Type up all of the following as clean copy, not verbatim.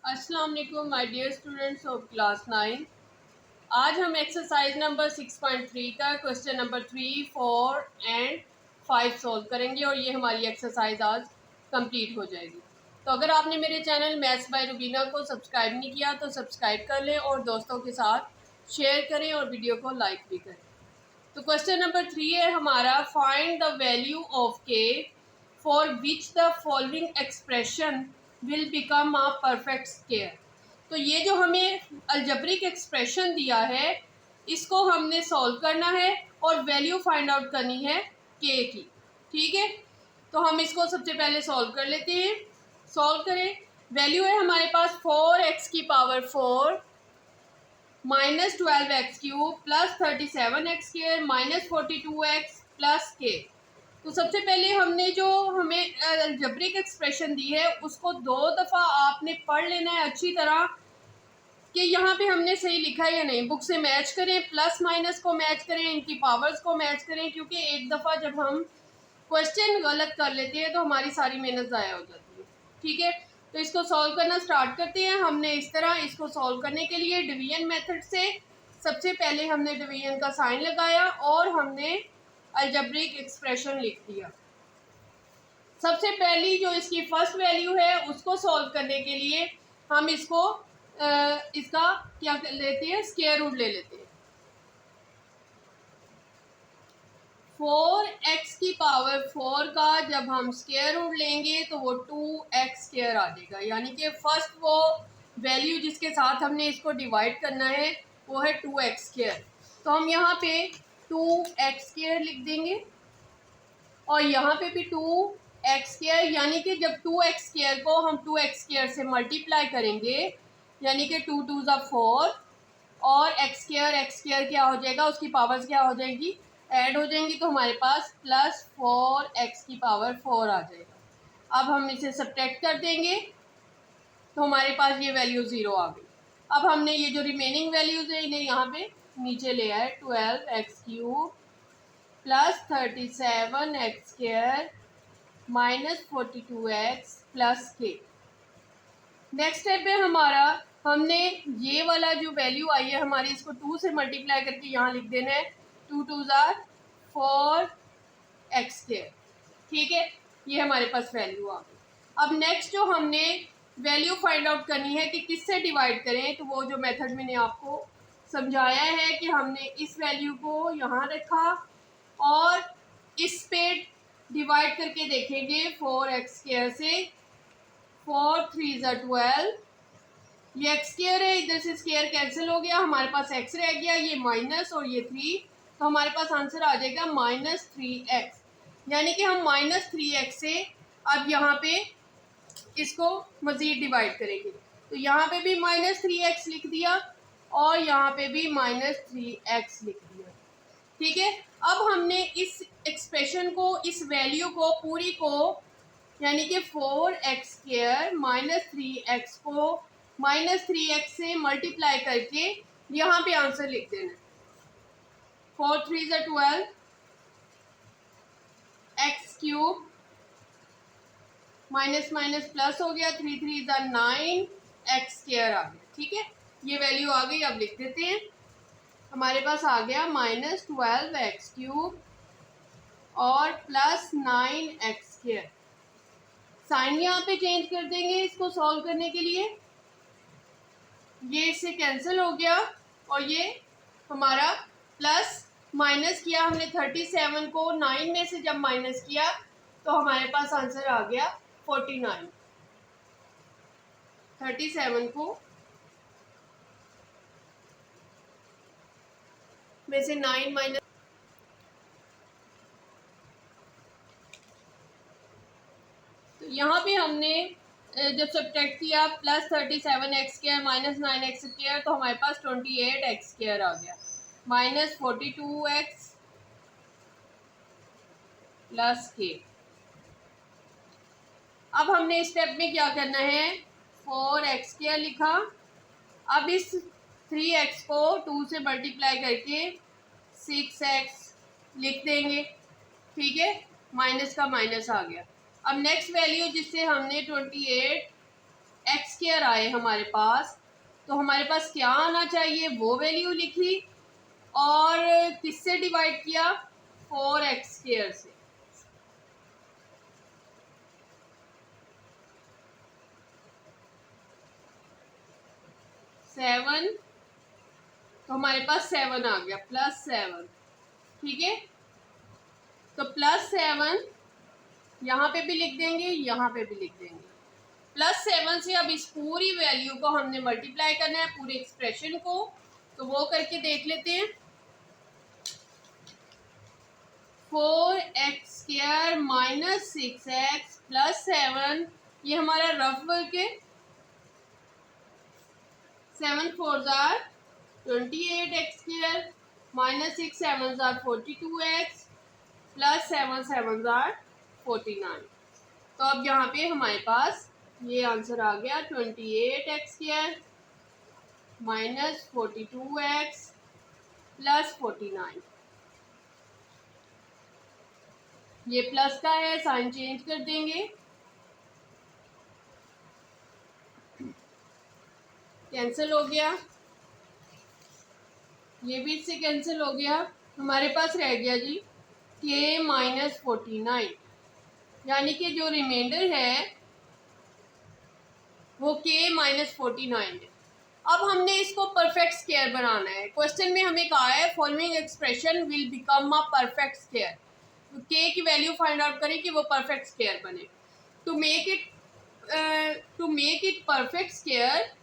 अस्सलाम वालेकुम my dear students of class 9। आज हम एक्सरसाइज नंबर 6.3 का क्वेश्चन नंबर 3, 4 एंड 5 सॉल्व करेंगे और ये हमारी एक्सरसाइज आज कंप्लीट हो जाएगी। तो अगर आपने मेरे चैनल मैथ्स बाय रुबीना को सब्सक्राइब नहीं किया तो सब्सक्राइब कर लें और दोस्तों के साथ शेयर करें और वीडियो को लाइक भी करें। तो क्वेश्चन नंबर 3 है हमारा, फाइंड द वैल्यू ऑफ के for which the following expression will become a perfect square. तो ये जो हमें अलजेब्रिक एक्सप्रेशन दिया है इसको हमने सॉल्व करना है और वैल्यू फाइंड आउट करनी है के की। ठीक है, तो हम इसको सबसे पहले सॉल्व कर लेते हैं। सॉल्व करें। वैल्यू है हमारे पास 4x⁴ -12x³ plus 37x² -42x plus के। तो सबसे पहले हमने जो हमें अलजेब्रिक एक्सप्रेशन दी है उसको 2 दफ़ा आपने पढ़ लेना है अच्छी तरह कि यहाँ पे हमने सही लिखा है या नहीं। बुक से मैच करें, प्लस माइनस को मैच करें, इनकी पावर्स को मैच करें, क्योंकि एक दफ़ा जब हम क्वेश्चन गलत कर लेते हैं तो हमारी सारी मेहनत ज़ाया हो जाती है। ठीक है, तो इसको सॉल्व करना स्टार्ट करते हैं। हमने इस तरह इसको सॉल्व करने के लिए डिवीजन मेथड से सबसे पहले हमने डिवीजन का साइन लगाया और हमने अलजेब्रिक एक्सप्रेशन लिख दिया। सबसे पहली जो इसकी फर्स्ट वैल्यू है उसको सॉल्व करने के लिए हम इसको इसका क्या कर लेते हैं, स्क्वायर रूट ले लेते हैं। 4x⁴ का जब हम स्क्वायर रूट लेंगे तो वो 2x² आ जाएगा, यानी कि फर्स्ट वो वैल्यू जिसके साथ हमने इसको डिवाइड करना है वो है 2x²। तो हम यहाँ पे 2x² लिख देंगे और यहाँ पे भी 2x², यानी कि जब 2x² को हम 2x² से मल्टीप्लाई करेंगे यानी कि 2 2 ज़ा 4 और x² क्या हो जाएगा, उसकी पावर्स क्या हो जाएगी, ऐड हो जाएंगी, तो हमारे पास प्लस 4x⁴ आ जाएगा। अब हम इसे सब्ट्रैक्ट कर देंगे तो हमारे पास ये वैल्यू 0 आ गई। अब हमने ये जो रिमेनिंग वैल्यूज़ है इन्हें यहाँ पे नीचे ले आए, 12x³ plus 37x² -42x plus के। नेक्स्ट स्टेप है हमारा, हमने ये वाला जो वैल्यू आई है हमारी इसको 2 से मल्टीप्लाई करके यहाँ लिख देना है, 2 2 ज़ा 4x²। ठीक है, ये हमारे पास वैल्यू आ गई। अब नेक्स्ट जो हमने वैल्यू फाइंड आउट करनी है कि किससे डिवाइड करें, तो वो जो मेथड मैंने आपको समझाया है कि हमने इस वैल्यू को यहाँ रखा और इस पे डिवाइड करके देखेंगे 4x² से। 4 3 ज़ा 12, ये x² है, इधर से स्क्वायर कैंसिल हो गया, हमारे पास x रह गया, ये माइनस और ये 3, तो हमारे पास आंसर आ जाएगा -3x। यानी कि हम -3x से अब यहाँ पे इसको मज़ीद डिवाइड करेंगे, तो यहाँ पे भी -3x लिख दिया और यहाँ पे भी -3x लिख दिया। ठीक है, अब हमने इस एक्सप्रेशन को, इस वैल्यू को पूरी को, यानी कि 4x² -3x को -3x से मल्टीप्लाई करके यहाँ पे आंसर लिख देना। 4 3 ज़ा 12 x³ माइनस माइनस प्लस हो गया, 3 3 ज़ा 9 x² आ गया। ठीक है, ये वैल्यू आ गई। अब लिख देते हैं, हमारे पास आ गया -12x³ और प्लस 9x²। साइन यहाँ पे चेंज कर देंगे इसको सॉल्व करने के लिए, ये इससे कैंसिल हो गया और ये हमारा प्लस माइनस किया हमने 37 को 9 में से जब माइनस किया तो हमारे पास आंसर आ गया 49। 37 को में से 9 माइनस, तो यहाँ पे हमने जब सब्ट्रैक्ट किया प्लस 37x² -9x², तो हमारे पास 28x² आ गया, -42x प्लस के। अब हमने इस स्टेप में क्या करना है, 4x² लिखा, अब इस 3x को 2 से मल्टीप्लाई करके 6x लिख देंगे। ठीक है, माइनस का माइनस आ गया। अब नेक्स्ट वैल्यू जिससे हमने 28 एक्स स्क्वायर आए हमारे पास, तो हमारे पास क्या आना चाहिए, वो वैल्यू लिखी और किससे डिवाइड किया, 4x स्क्वायर से। सेवन, तो हमारे पास 7 आ गया, +7। ठीक है, तो +7 यहाँ पे भी लिख देंगे, यहाँ पे भी लिख देंगे। +7 से अब इस पूरी वैल्यू को हमने मल्टीप्लाई करना है, पूरे एक्सप्रेशन को, तो वो करके देख लेते हैं। 4x square minus 6x plus 7, ये हमारा रफ वर्क है। 7 4 jar 28x square minus 6 7 jar 42x plus 7 7 jar 49। तो अब यहाँ पे हमारे पास ये आंसर आ गया 28x square minus 42x plus 49। ये प्लस का है, साइन चेंज कर देंगे, कैंसिल हो गया, ये भी इससे कैंसिल हो गया। हमारे पास रह गया जी k माइनस 49, यानी कि जो रिमाइंडर है वो k माइनस 49 है। अब हमने इसको परफेक्ट स्क्वायर बनाना है। क्वेश्चन में हमें कहा है following expression will become a perfect square, तो k की वैल्यू फाइंड आउट करें कि वो परफेक्ट स्क्वायर बने। To make it perfect square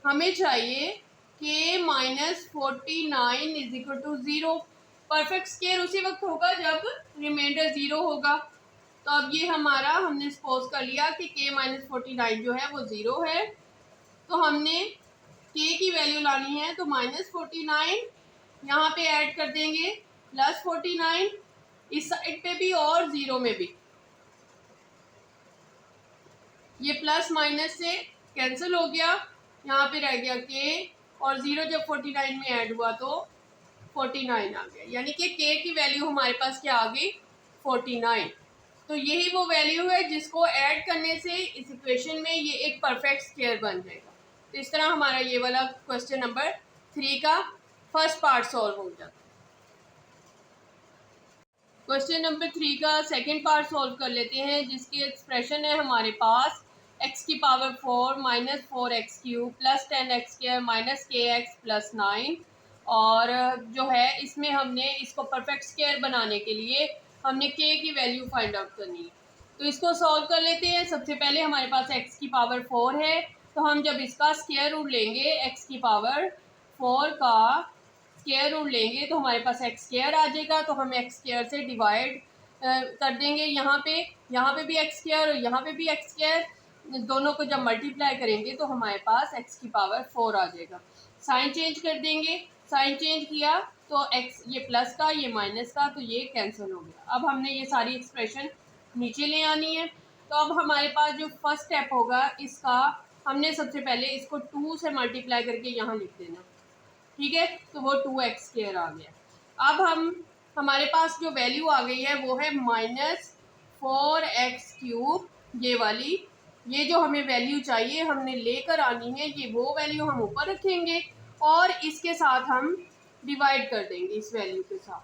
हमें चाहिए k minus 49 is equal to 0। Perfect square उसी वक्त होगा जब रिमाइंडर 0 होगा। तो अब ये हमारा हमने सपोज कर लिया कि k माइनस 49 जो है वो 0 है, तो हमने k की वैल्यू लानी है, तो -49 यहाँ पे ऐड कर देंगे +49, इस साइड पे भी और 0 में भी। ये प्लस माइनस से कैंसिल हो गया, यहाँ पे रह गया k और 0 जब 49 में ऐड हुआ तो 49 आ गया, यानी कि k की वैल्यू हमारे पास क्या आ गई, 49। तो यही वो वैल्यू है जिसको ऐड करने से इस इक्वेशन में ये एक परफेक्ट स्क्वायर बन जाएगा। तो इस तरह हमारा ये वाला क्वेश्चन नंबर 3 का फर्स्ट पार्ट सॉल्व हो जाता है। क्वेश्चन नंबर 3 का सेकंड पार्ट सॉल्व कर लेते हैं, जिसकी एक्सप्रेशन है हमारे पास x की power 4 minus 4x cube plus 10x square minus kx plus 9। और जो है इसमें हमने इसको परफेक्ट स्क्वायर बनाने के लिए हमने k की वैल्यू फाइंड आउट करनी है। तो इसको सॉल्व कर लेते हैं। सबसे पहले हमारे पास x की पावर 4 है, तो हम जब इसका स्क्वायर रूट लेंगे x की पावर 4 का स्क्वायर रूट लेंगे तो हमारे पास एक्स स्क्वायर आ जाएगा, तो हम एक्स स्क्वायर से डिवाइड कर देंगे। यहाँ पे भी एक्स स्क्वायर और यहाँ पे भी एक्स स्क्वायर, दोनों को जब मल्टीप्लाई करेंगे तो हमारे पास एक्स की पावर 4 आ जाएगा। साइन चेंज कर देंगे, साइन चेंज किया तो एक्स ये प्लस का ये माइनस का, तो ये कैंसिल हो गया। अब हमने ये सारी एक्सप्रेशन नीचे ले आनी है। तो अब हमारे पास जो फर्स्ट स्टेप होगा इसका, हमने सबसे पहले इसको 2 से मल्टीप्लाई करके यहाँ लिख देना, ठीक है, तो वो 2x स्क्वायर आ गया। अब हमारे पास जो वैल्यू आ गई है वो है -4x क्यूब, ये वाली, ये जो हमें वैल्यू चाहिए हमने लेकर आनी है, ये वो वैल्यू हम ऊपर रखेंगे और इसके साथ हम डिवाइड कर देंगे इस वैल्यू के साथ,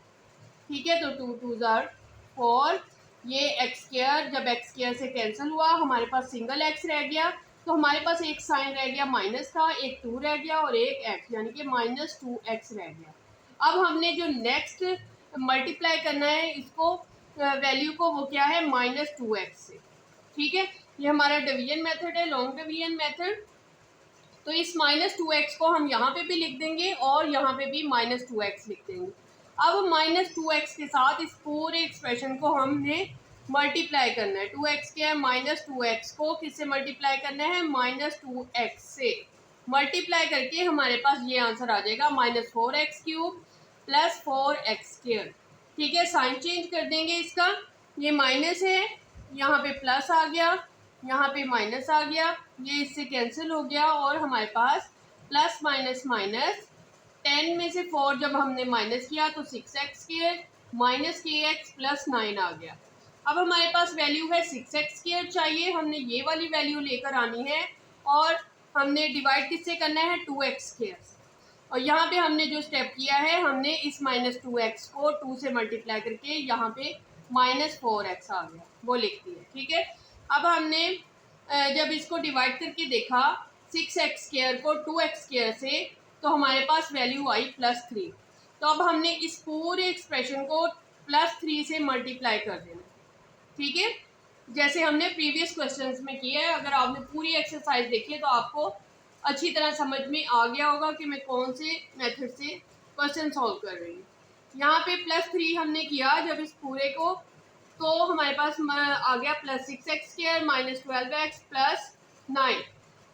ठीक है। तो 2 2 जार 4, ये एक्स स्क्वायर जब एक्स स्क्वायर से कैंसिल हुआ हमारे पास सिंगल एक्स रह गया, तो हमारे पास एक साइन रह गया माइनस का, एक 2 रह गया और एक एक्स, यानी कि -2x रह गया। अब हमने जो नेक्स्ट मल्टीप्लाई करना है इसको वैल्यू को, वो क्या है -2x से, ठीक है। ये हमारा डिवीजन मेथड है, लॉन्ग डिवीजन मेथड। तो इस -2x को हम यहाँ पे भी लिख देंगे और यहाँ पे भी -2x लिख देंगे। अब -2x के साथ इस पूरे एक्सप्रेशन को हमने मल्टीप्लाई करना है। 2x के -2x को किससे मल्टीप्लाई करना है, -2x से मल्टीप्लाई करके हमारे पास ये आंसर आ जाएगा -4x cube plus 4x square, ठीक है। साइन चेंज कर देंगे इसका, ये माइनस है, यहाँ पे प्लस आ गया, यहाँ पे माइनस आ गया, ये इससे कैंसिल हो गया और हमारे पास प्लस माइनस माइनस 10 में से 4 जब हमने माइनस किया तो 6x square minus kx plus 9 आ गया। अब हमारे पास वैल्यू है 6x स्क्वायर चाहिए, हमने ये वाली वैल्यू लेकर आनी है और हमने डिवाइड किससे करना है, 2x²। और यहाँ पे हमने जो स्टेप किया है, हमने इस -2x को 2 से मल्टीप्लाई करके यहाँ पे -4x आ गया, वो लिख दिया। ठीक है, अब हमने जब इसको डिवाइड करके देखा 6x² को 2x² से, तो हमारे पास वैल्यू आई +3। तो अब हमने इस पूरे एक्सप्रेशन को +3 से मल्टीप्लाई कर देना। ठीक है, जैसे हमने प्रीवियस क्वेश्चंस में किया है। अगर आपने पूरी एक्सरसाइज देखी है तो आपको अच्छी तरह समझ में आ गया होगा कि मैं कौन से मेथड से क्वेश्चन सॉल्व कर रही हूँ। यहाँ पे +3 हमने किया जब इस पूरे को, तो हमारे पास आ गया +6x² -12x +9।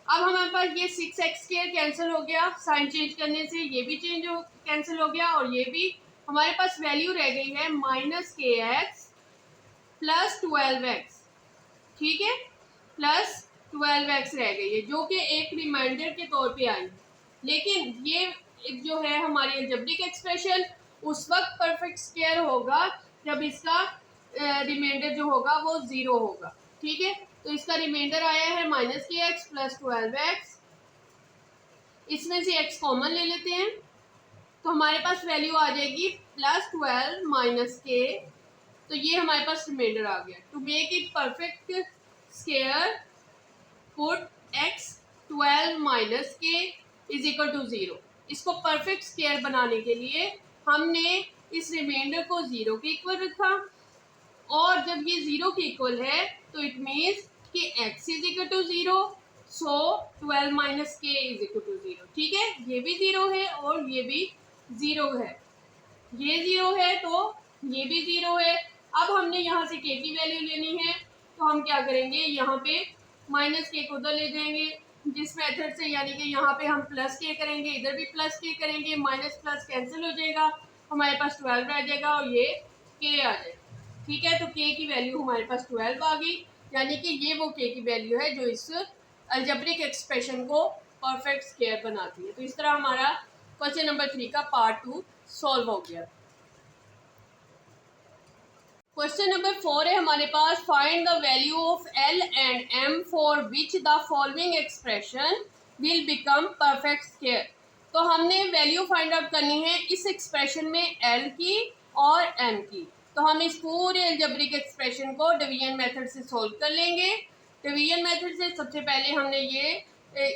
अब हमारे पास ये 6x² कैंसिल हो गया, साइन चेंज करने से ये भी कैंसिल हो गया, और ये भी हमारे पास वैल्यू रह गई है -kx +12x। ठीक है, +12x रह गई है, जो कि एक रिमाइंडर के तौर पे आई। लेकिन ये जो है हमारी अलजेब्रिक एक्सप्रेशन उस वक्त परफेक्ट स्क्वायर होगा जब इसका रिमाइंडर जो होगा वो 0 होगा। ठीक है, तो इसका रिमाइंडर आया है -kx +12x। इसमें से x कॉमन ले लेते हैं, तो हमारे पास वैल्यू आ जाएगी +12 - k। तो ये हमारे पास रिमाइंडर आ गया। To make it perfect square put x 12 - k = 0। इसको परफेक्ट स्क्वायर बनाने के लिए हमने इस रिमाइंडर को 0 के इक्वल रखा, और जब ये 0 के इक्वल है तो इट मीन्स कि x = 0, सो 12 - k = 0। ठीक है, ये भी 0 है और ये भी 0 है, ये 0 है तो ये भी 0 है। अब हमने यहाँ से k की वैल्यू लेनी है, तो हम क्या करेंगे, यहाँ पे -k को उधर ले जाएंगे जिस मेथड से, यानी कि यहाँ पे हम +k करेंगे, इधर भी +k करेंगे, माइनस प्लस कैंसिल हो जाएगा, हमारे पास 12 रह जाएगा और ये k आ जाएगा। ठीक है, तो k की वैल्यू हमारे पास 12 आ गई, यानी कि ये वो k की वैल्यू है जो इस अलजेब्रिक एक्सप्रेशन को परफेक्ट स्क्वायर बनाती है। तो इस तरह हमारा क्वेश्चन नंबर 3 का पार्ट 2 सॉल्व हो गया। क्वेश्चन नंबर 4 है हमारे पास, find the value of L and M for which the following expression will become perfect square. तो हमने वैल्यू फाइंड आउट करनी है इस एक्सप्रेशन में L की और M की। तो हम इस पूरे अलजेब्रिक एक्सप्रेशन को डिवीजन मेथड से सॉल्व कर लेंगे। डिवीजन मेथड से सबसे पहले हमने ये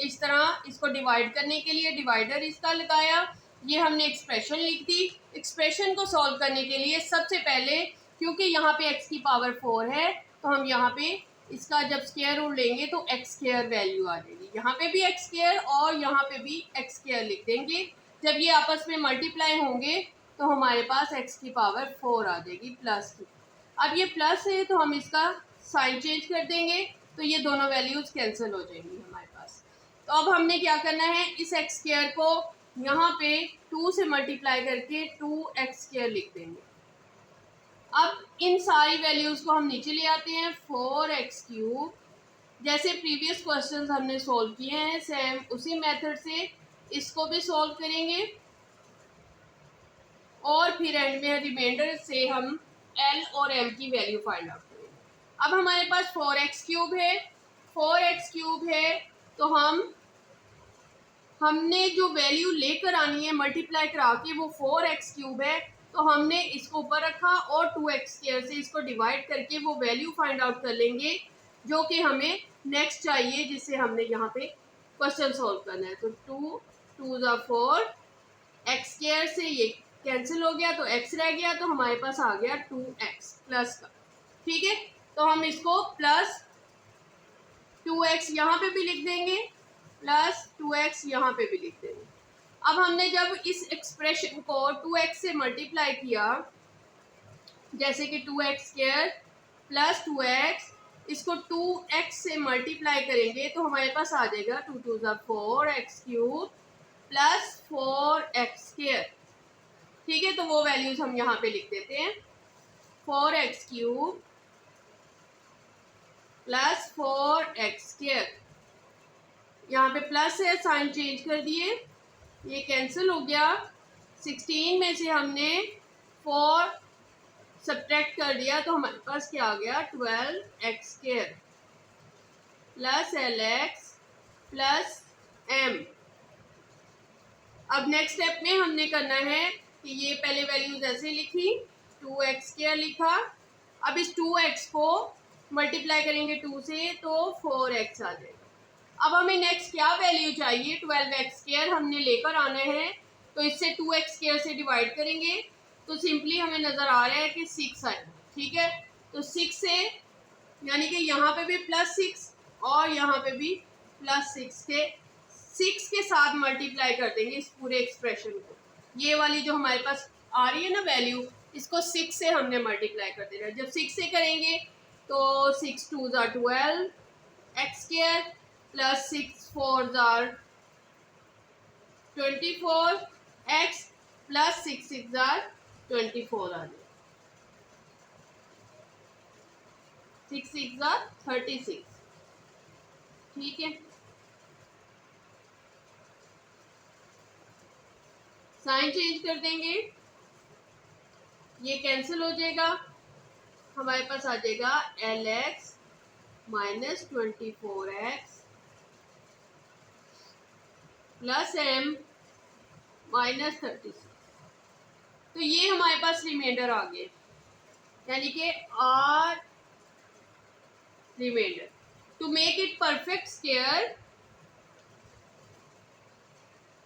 इस तरह इसको डिवाइड करने के लिए डिवाइडर इसका लगाया, ये हमने एक्सप्रेशन लिख दी। एक्सप्रेशन को सॉल्व करने के लिए सबसे पहले, क्योंकि यहाँ पे x की पावर 4 है, तो हम यहाँ पे इसका जब स्क्वायर रूट लेंगे तो x² वैल्यू आ जाएगी। यहाँ पे भी x² और यहाँ पे भी x² लिख देंगे। जब ये आपस में मल्टीप्लाई होंगे तो हमारे पास x की पावर 4 आ जाएगी प्लस की। अब ये प्लस है तो हम इसका साइन चेंज कर देंगे, तो ये दोनों वैल्यूज कैंसिल हो जाएंगी हमारे पास। तो अब हमने क्या करना है, इस x² को यहाँ पे 2 से मल्टीप्लाई करके 2x² लिख देंगे। अब इन सारी वैल्यूज़ को हम नीचे ले आते हैं, 4x³ जैसे प्रीवियस क्वेश्चंस हमने सॉल्व किए हैं, सेम उसी मेथड से इसको भी सॉल्व करेंगे, और फिर एंड में रिमाइंडर से हम L और M की वैल्यू फाइंड आउट करेंगे। अब हमारे पास 4x³ है, 4x³ है, तो हमने जो वैल्यू लेकर आनी है मल्टीप्लाई करा के वो 4x³ है, तो हमने इसको ऊपर रखा और 2x² से इसको डिवाइड करके वो वैल्यू फाइंड आउट कर लेंगे जो कि हमें नेक्स्ट चाहिए, जिससे हमने यहाँ पे क्वेश्चन सॉल्व करना है। तो 2 2 ज़ा 4, x² से ये कैंसिल हो गया तो x रह गया, तो हमारे पास आ गया 2x प्लस का। ठीक है, तो हम इसको प्लस 2x यहाँ पे भी लिख देंगे, प्लस 2x यहाँ पे भी लिख देंगे। अब हमने जब इस एक्सप्रेशन को 2x से मल्टीप्लाई किया, जैसे कि 2x² प्लस 2x, इसको 2x से मल्टीप्लाई करेंगे तो हमारे पास आ जाएगा 2 2 ज़ा 4 x³ प्लस 4x²। ठीक है, तो वो वैल्यूज हम यहाँ पे लिख देते हैं, 4x³ प्लस 4x²। यहाँ पे प्लस है, साइन चेंज कर दिए, ये कैंसिल हो गया। 16 में से हमने 4 सब्ट्रैक्ट कर दिया तो हमारे पास क्या आ गया, 12x² plus LX plus m। अब नेक्स्ट स्टेप में हमने करना है कि ये पहले वैल्यूज ऐसे लिखी, 2x² लिखा। अब इस 2x को मल्टीप्लाई करेंगे 2 से तो 4x आ जाएगा। अब हमें नेक्स्ट क्या वैल्यू चाहिए, 12x² हमने लेकर आना है, तो इससे 2x² से डिवाइड करेंगे तो सिंपली हमें नज़र आ रहा है कि 6 आएगा। ठीक है, तो 6 से यानी कि यहाँ पे भी +6 और यहाँ पे भी +6 के 6 के साथ मल्टीप्लाई कर देंगे इस पूरे एक्सप्रेशन को। ये वाली जो हमारे पास आ रही है ना वैल्यू, इसको 6 से हमने मल्टीप्लाई कर देना है। जब 6 से करेंगे तो 6 2 ज़ार 12 x² प्लस 6 4 ज़ार 24 x प्लस 6 6 ज़ार 24 आ जाए, 6 6 ज़ार 36। ठीक है, साइन चेंज कर देंगे, ये कैंसिल हो जाएगा, हमारे पास आ जाएगा LX minus 24x plus M minus 36। तो ये हमारे पास रिमाइंडर आ गए, यानी कि R remainder. To make it perfect square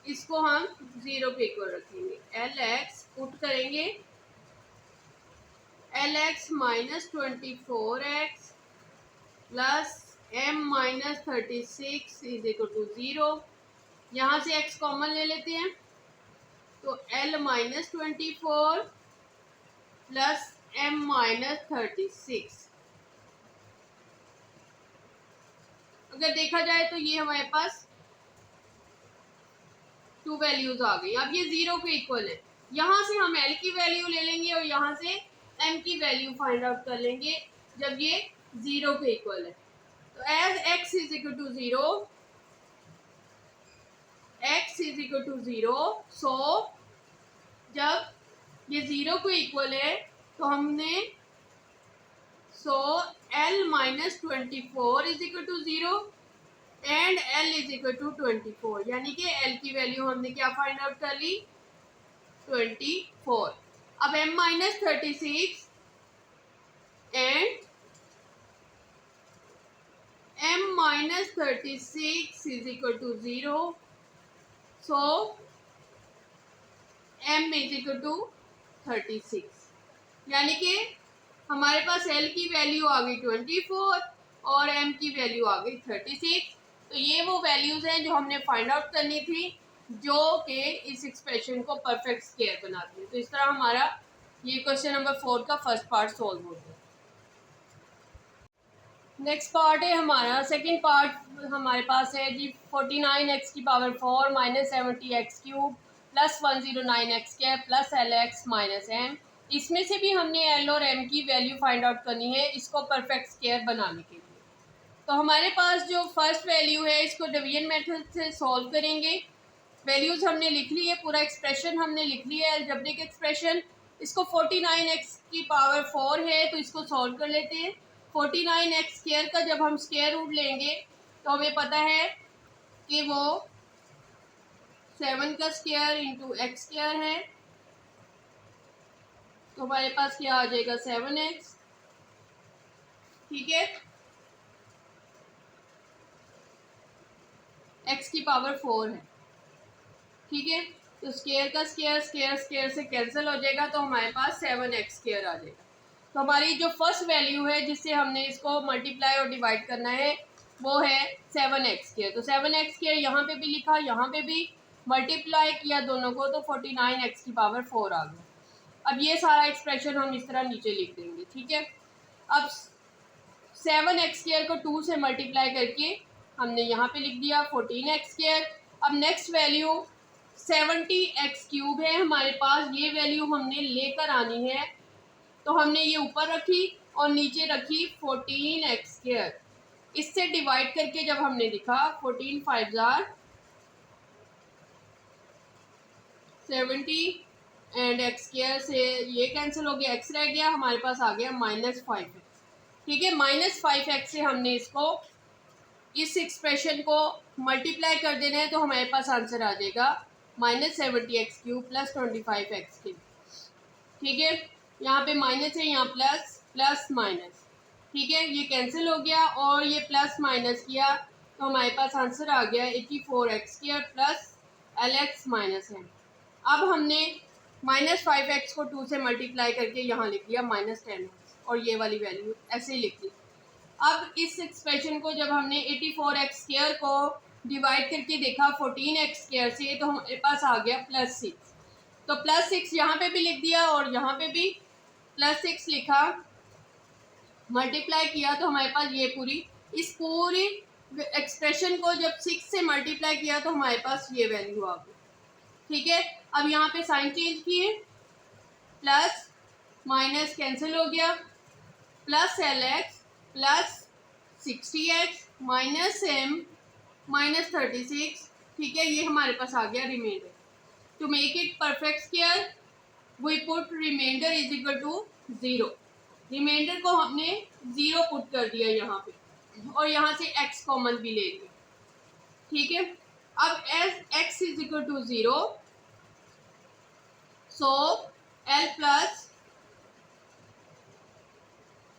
इसको हम 0 पे इक्वल रखेंगे। LX पुट करेंगे, LX minus 24x plus M minus 36 is equal to 0। यहाँ से x कॉमन ले लेते हैं तो L minus 24 plus M minus 36। अगर देखा जाए तो ये हमारे पास 2 वैल्यूज आ गई। अब ये 0 के इक्वल है, यहाँ से हम L की वैल्यू ले लेंगे और यहाँ से M की वैल्यू फाइंड आउट कर लेंगे जब ये 0 के इक्वल है। तो as x is equal to 0, x is equal to 0, so जब ये 0 को इक्वल है तो हमने L minus 24 is equal to 0 and L is equal to 24, यानी कि L की वैल्यू हमने क्या फाइंड आउट कर ली, 24। अब M minus 36 and M minus 36 is equal to 0, so M is equal to 36, यानी कि हमारे पास L की वैल्यू आ गई 24 और M की वैल्यू आ गई 36। तो ये वो वैल्यूज़ हैं जो हमने फाइंड आउट करनी थी, जो कि इस एक्सप्रेशन को परफेक्ट स्क्वायर बनाती है। तो इस तरह हमारा ये क्वेश्चन नंबर 4 का फर्स्ट पार्ट सॉल्व हो गया। नेक्स्ट पार्ट है हमारा सेकंड पार्ट, हमारे पास है जी 49x की power 4 minus 70x³ plus 109x² plus LX minus M। इसमें से भी हमने L और M की वैल्यू फाइंड आउट करनी है इसको परफेक्ट स्क्वायर बनाने के लिए। तो हमारे पास जो फर्स्ट वैल्यू है इसको डिवीजन मेथड से सॉल्व करेंगे। वैल्यूज़ हमने लिख ली है, पूरा एक्सप्रेशन हमने लिख लिया है, अलजेब्रिक एक्सप्रेशन। इसको 49x की पावर 4 है तो इसको सॉल्व कर लेते हैं। 49x² का जब हम स्क्वायर रूट लेंगे तो हमें पता है कि वो 7 का स्क्वायर इंटू x² है, तो हमारे पास क्या आ जाएगा 7x। ठीक है, x की पावर 4 है। ठीक है, तो स्क्वायर का स्क्वायर स्क्वायर स्क्वायर से कैंसिल हो जाएगा तो हमारे पास 7x² आ जाएगा। तो हमारी जो फर्स्ट वैल्यू है जिससे हमने इसको मल्टीप्लाई और डिवाइड करना है वो है 7x²। तो 7x² यहाँ पे भी लिखा, यहाँ पे भी मल्टीप्लाई किया दोनों को तो 49x की पावर 4 आ गया। अब ये सारा एक्सप्रेशन हम इस तरह नीचे लिख देंगे। ठीक है, अब 7x² को 2 से मल्टीप्लाई करके हमने यहाँ पे लिख दिया 14x²। अब नेक्स्ट वैल्यू 70x³ है हमारे पास, ये वैल्यू हमने लेकर आनी है तो हमने ये ऊपर रखी और नीचे रखी 14x²। इससे डिवाइड करके जब हमने लिखा 14 5 ज़ार 70 एंड x² से ये कैंसिल हो गया, x रह गया, हमारे पास आ गया -5x। ठीक है, -5x से हमने इसको इस एक्सप्रेशन को मल्टीप्लाई कर देना है तो हमारे पास आंसर आ जाएगा -70x³ + 25x³। ठीक है, यहाँ पे माइनस है, यहाँ प्लस प्लस माइनस। ठीक है, ये कैंसिल हो गया और ये प्लस माइनस किया तो हमारे पास आंसर आ गया 84x² + lx -m। अब हमने -5x को 2 से मल्टीप्लाई करके यहाँ लिख दिया -10x और ये वाली वैल्यू ऐसे ही लिख दी। अब इस एक्सप्रेशन को जब हमने 84x² को डिवाइड करके देखा 14x² से तो हमारे पास आ गया +6। तो +6 यहाँ पे भी लिख दिया और यहाँ पे भी +6 लिखा, मल्टीप्लाई किया तो हमारे पास ये इस पूरी एक्सप्रेशन को जब 6 से मल्टीप्लाई किया तो हमारे पास ये वैल्यू आ गई। ठीक है, अब यहाँ पे साइन चेंज किए, प्लस माइनस कैंसिल हो गया, +lx + 60x -m -36। ठीक है, ये हमारे पास आ गया remainder. To make it perfect square we put remainder = 0। Remainder को हमने 0 पुट कर दिया यहाँ पे और यहाँ से x कॉमन भी ले लिया। ठीक है, अब as x = 0 so l +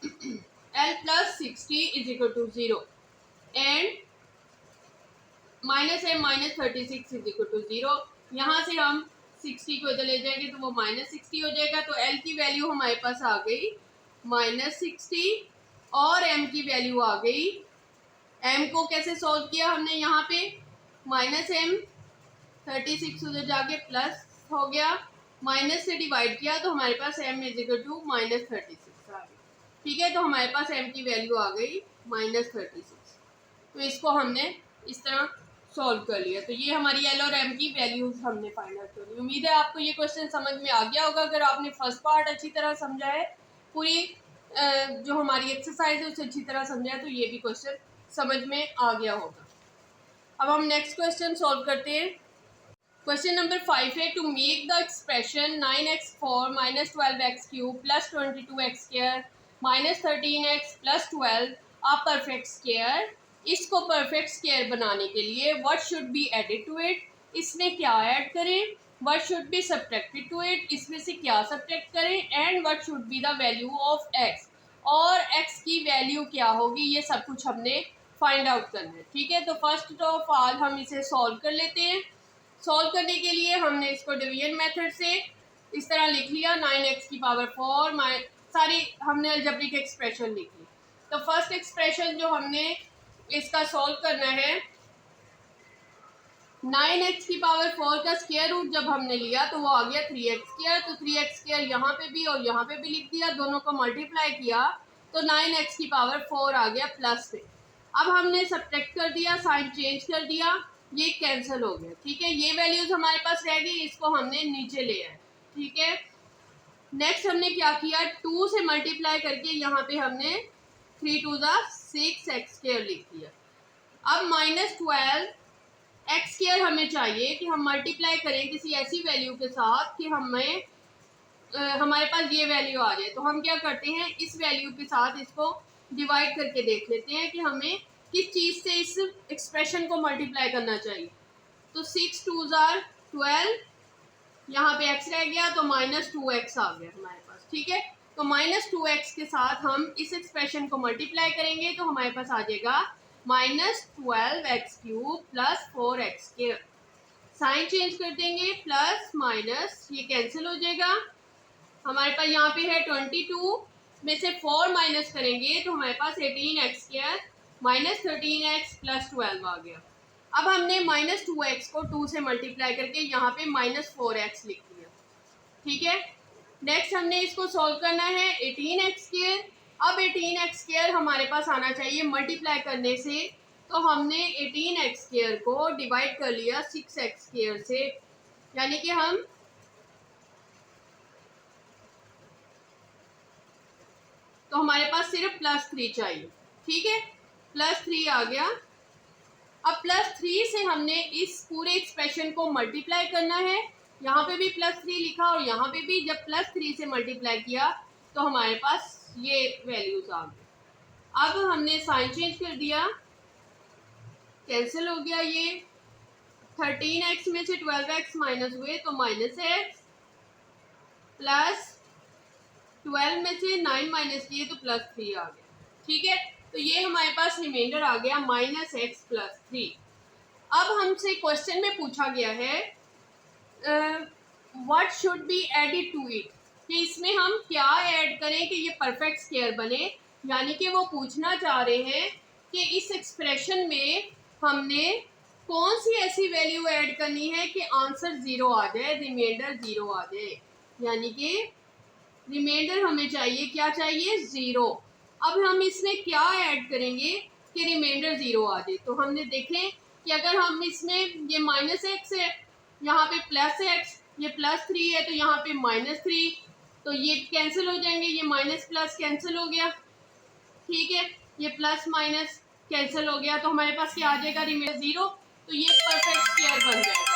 60 = 0 and -m -36 = 0। यहाँ से हम 60 को इधर ले जाएंगे तो वो -60 हो जाएगा। तो l की वैल्यू हमारे पास आ गई -60 और m की वैल्यू आ गई। m को कैसे सॉल्व किया हमने, यहाँ पे -m 36 उधर जाके प्लस हो गया, माइनस से डिवाइड किया तो हमारे पास m = -36 आ गई। ठीक है, तो हमारे पास m की वैल्यू आ गई -36। तो इसको हमने इस तरह सॉल्व कर लिया। तो ये हमारी l और m की वैल्यूज हमने फाइंड आउट कर ली। उम्मीद है आपको ये क्वेश्चन समझ में आ गया होगा। अगर आपने फर्स्ट पार्ट अच्छी तरह समझा है, पूरी जो हमारी एक्सरसाइज है उसे अच्छी तरह समझा है, तो ये भी क्वेश्चन समझ में आ गया होगा। अब हम नेक्स्ट क्वेश्चन सॉल्व करते हैं। क्वेश्चन नंबर 5 है, to make the expression 9x4 -12x³ + 22x² -13x + 12 a perfect square. इसको परफेक्ट स्क्वायर बनाने के लिए what should be added to it, इसमें क्या ऐड करें, what should be subtracted to it, इसमें से क्या सब्ट्रैक्ट करें, and what should be the value of x, और x की वैल्यू क्या होगी, ये सब कुछ हमने फाइंड आउट करना है। ठीक है, तो फर्स्ट ऑफ ऑल हम इसे सॉल्व कर लेते हैं। सॉल्व करने के लिए हमने इसको डिवीजन मेथड से इस तरह लिख लिया, 9x⁴ सारी हमने अलजेब्रिक एक्सप्रेशन लिख ली। तो फर्स्ट एक्सप्रेशन जो हमने इसका सॉल्व करना है, 9x⁴ का स्क्वायर रूट जब हमने लिया तो वो आ गया 3x²। तो 3x² यहाँ पे भी और यहाँ पे भी लिख दिया, दोनों को मल्टीप्लाई किया तो 9x⁴ आ गया प्लस में। अब हमने सब्ट्रैक्ट कर दिया, साइन चेंज कर दिया, ये कैंसिल हो गया। ठीक है, ये वैल्यूज हमारे पास रह गई, इसको हमने नीचे ले आए। ठीक है, नेक्स्ट हमने क्या किया, 2 से मल्टीप्लाई करके यहाँ पे हमने 3 2 6x² लिख दिया। अब -12x² हमें चाहिए कि हम मल्टीप्लाई करें किसी ऐसी वैल्यू के साथ कि हमें हमारे पास ये वैल्यू आ जाए। तो हम क्या करते हैं, इस वैल्यू के साथ इसको डिवाइड करके देख लेते हैं कि हमें किस चीज़ से इस एक्सप्रेशन को मल्टीप्लाई करना चाहिए। तो 6 2 12, यहाँ पे x रह गया तो -2x आ गया हमारे पास। ठीक है, तो -2x के साथ हम इस एक्सप्रेशन को मल्टीप्लाई करेंगे तो हमारे पास आ जाएगा -12x³ + 4x²। साइन चेंज कर देंगे, प्लस माइनस ये कैंसिल हो जाएगा। हमारे पास यहाँ पे है 22 में से 4 माइनस करेंगे तो हमारे पास 18x² -13x + 12 आ गया। अब हमने -2x को 2 से मल्टीप्लाई करके यहाँ पे -4x लिख दिया। ठीक है, नेक्स्ट हमने इसको सॉल्व करना है 18x²। अब 18x² हमारे पास आना चाहिए मल्टीप्लाई करने से, तो हमने 18x² को डिवाइड कर लिया 6x² से, यानी कि हम तो हमारे पास सिर्फ +3 चाहिए। ठीक है, +3 आ गया। अब +3 से हमने इस पूरे एक्सप्रेशन को मल्टीप्लाई करना है, यहाँ पे भी +3 लिखा और यहाँ पे भी, जब +3 से मल्टीप्लाई किया तो हमारे पास ये वैल्यूज आ गई। अब हमने साइन चेंज कर दिया, कैंसिल हो गया। ये 13x में से 12x माइनस हुए तो माइनस एक्स, प्लस 12 में से 9 माइनस किए तो प्लस 3 आ गया। ठीक है, तो ये हमारे पास रिमाइंडर आ गया माइनस एक्स प्लस 3। अब हमसे क्वेश्चन में पूछा गया है what should be added to it, कि इसमें हम क्या ऐड करें कि ये परफेक्ट स्क्वायर बने। यानी कि वो पूछना चाह रहे हैं कि इस एक्सप्रेशन में हमने कौन सी ऐसी वैल्यू ऐड करनी है कि आंसर ज़ीरो आ जाए, रिमाइंडर ज़ीरो आ जाए। यानी कि रिमाइंडर हमें चाहिए, क्या चाहिए, ज़ीरो। अब हम इसमें क्या ऐड करेंगे कि रिमाइंडर ज़ीरो आ जाए। तो हमने देखें कि अगर हम इसमें ये माइनस एक्स है, यहाँ पे प्लस एक्स, ये प्लस 3 है तो यहाँ पे माइनस 3, तो ये कैंसिल हो जाएंगे, ये माइनस प्लस कैंसिल हो गया। ठीक है, ये प्लस माइनस कैंसिल हो गया, तो हमारे पास क्या आ जाएगा, रिमाइंडर ज़ीरो। तो ये परफेक्ट स्क्वायर बन जाएगा।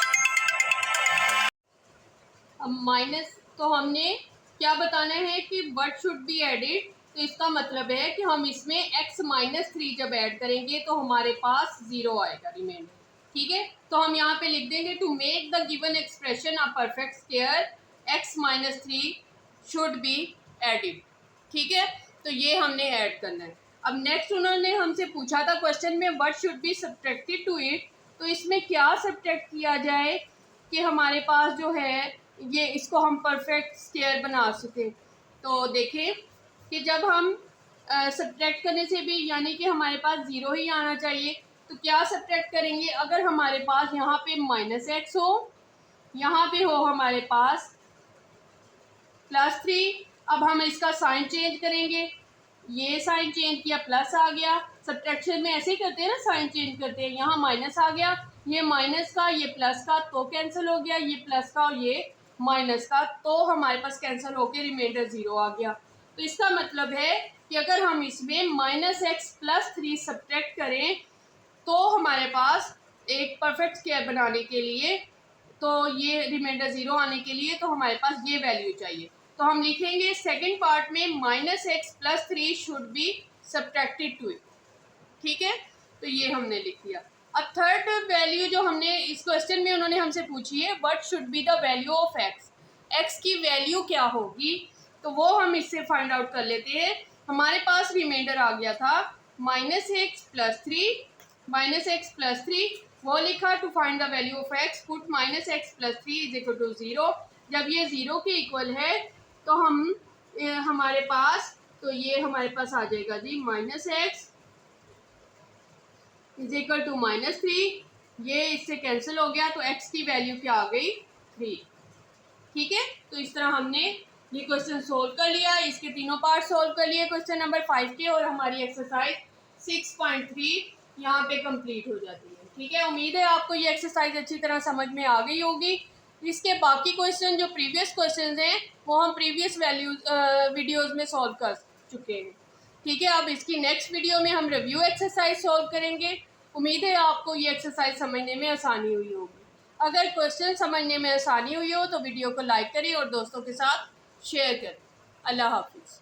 अब माइनस, तो हमने क्या बताना है कि व्हाट शुड बी एडेड, तो इसका मतलब है कि हम इसमें x माइनस 3 जब ऐड करेंगे तो हमारे पास ज़ीरो आएगा रिमाइंडर। ठीक है, तो हम यहाँ पे लिख देंगे to make the given expression a perfect square x minus 3 should be added. ठीक है, तो ये हमने ऐड करना है। अब नेक्स्ट उन्होंने हमसे पूछा था क्वेश्चन में what should be subtracted to it, तो इसमें क्या सब्ट्रैक्ट किया जाए कि हमारे पास जो है ये इसको हम परफेक्ट स्क्वायर बना सकें। तो देखें कि जब हम सब्ट्रैक्ट करने से भी यानी कि हमारे पास ज़ीरो ही आना चाहिए, तो क्या सब्ट्रैक्ट करेंगे, अगर हमारे पास यहाँ पे माइनस एक्स हो, यहाँ पे हो हमारे पास प्लस 3, अब हम इसका साइन चेंज करेंगे, ये साइन चेंज किया प्लस आ गया। सब्ट्रैक्शन में ऐसे ही करते हैं ना, साइन चेंज करते हैं। यहाँ माइनस आ गया, ये माइनस का ये प्लस का तो कैंसिल हो गया, ये प्लस का और ये माइनस का तो हमारे पास कैंसिल होकर रिमाइंडर ज़ीरो आ गया। तो इसका मतलब है कि अगर हम इसमें माइनस एक्स प्लस 3 सब्ट्रैक्ट करें तो हमारे पास एक परफेक्ट स्क्वायर बनाने के लिए, तो ये रिमाइंडर ज़ीरो आने के लिए तो हमारे पास ये वैल्यू चाहिए। तो हम लिखेंगे सेकंड पार्ट में minus x plus 3 should be subtracted to it. ठीक है, तो ये हमने लिख दिया। अब थर्ड वैल्यू जो हमने इस क्वेश्चन में उन्होंने हमसे पूछी है what should be the value of x, x की वैल्यू क्या होगी, तो वो हम इससे फाइंड आउट कर लेते हैं। हमारे पास रिमाइंडर आ गया था minus x plus 3, minus x plus 3, वो लिखा to find the value of x put minus x plus 3 is equal to 0। जब ये 0 के इक्वल है तो हम हमारे पास, तो ये हमारे पास आ जाएगा G minus x is equal to minus 3, ये इससे कैंसिल हो गया तो x की वैल्यू क्या आ गई, 3। ठीक है, तो इस तरह हमने ये क्वेश्चन सोल्व कर लिया, इसके तीनों पार्ट सोल्व कर लिए क्वेश्चन नंबर 5 के, और हमारी एक्सरसाइज 6.3 यहाँ पे कंप्लीट हो जाती है। ठीक है, उम्मीद है आपको ये एक्सरसाइज अच्छी तरह समझ में आ गई होगी। इसके बाकी क्वेश्चन जो प्रीवियस क्वेश्चन हैं वो हम प्रीवियस वीडियोज़ में सॉल्व कर चुके हैं। ठीक है, अब इसकी नेक्स्ट वीडियो में हम रिव्यू एक्सरसाइज सॉल्व करेंगे। उम्मीद है आपको ये एक्सरसाइज समझने में आसानी हुई होगी। अगर क्वेश्चन समझने में आसानी हुई हो तो वीडियो को लाइक करें और दोस्तों के साथ शेयर करें। अल्लाह हाफिज़।